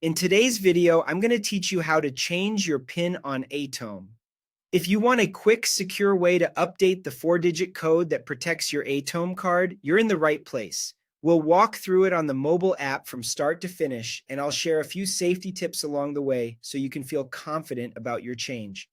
In today's video, I'm going to teach you how to change your PIN on Atome. If you want a quick, secure way to update the 4-digit code that protects your Atome card, you're in the right place. We'll walk through it on the mobile app from start to finish, and I'll share a few safety tips along the way so you can feel confident about your change.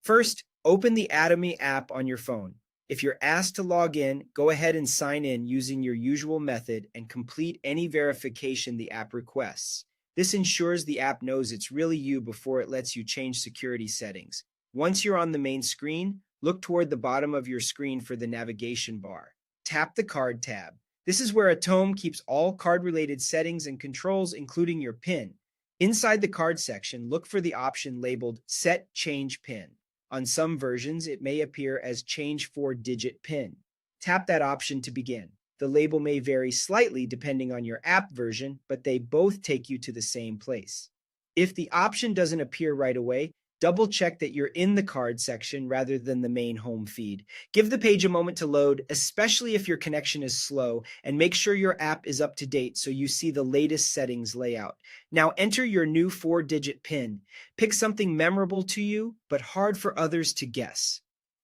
First, open the Atome app on your phone. If you're asked to log in, go ahead and sign in using your usual method and complete any verification the app requests. This ensures the app knows it's really you before it lets you change security settings. Once you're on the main screen, look toward the bottom of your screen for the navigation bar. Tap the Card tab. This is where Atome keeps all card-related settings and controls, including your PIN. Inside the card section, look for the option labeled Set Change PIN. On some versions, it may appear as Change 4-digit PIN. Tap that option to begin. The label may vary slightly depending on your app version, but they both take you to the same place. If the option doesn't appear right away, double check that you're in the card section rather than the main home feed. Give the page a moment to load, especially if your connection is slow, and make sure your app is up to date so you see the latest settings layout. Now enter your new 4-digit PIN. Pick something memorable to you, but hard for others to guess.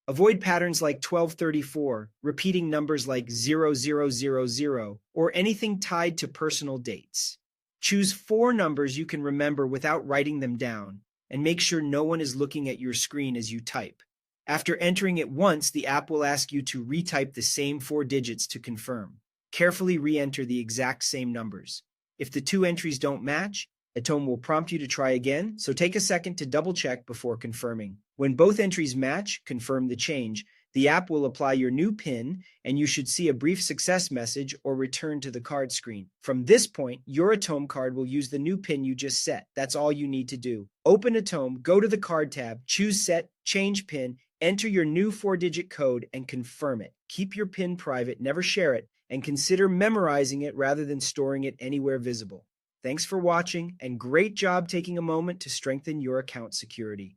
Avoid patterns like 1234, repeating numbers like 0000, or anything tied to personal dates. Choose 4 numbers you can remember without writing them down, and make sure no one is looking at your screen as you type. After entering it once, the app will ask you to retype the same 4 digits to confirm. Carefully re-enter the exact same numbers. If the 2 entries don't match, Atome will prompt you to try again, so take a second to double-check before confirming. When both entries match, confirm the change. The app will apply your new PIN, and you should see a brief success message or return to the card screen. From this point, your Atome card will use the new PIN you just set. That's all you need to do. Open Atome, go to the Card tab, choose Set, Change PIN, enter your new 4-digit code, and confirm it. Keep your PIN private, never share it, and consider memorizing it rather than storing it anywhere visible. Thanks for watching, and great job taking a moment to strengthen your account security.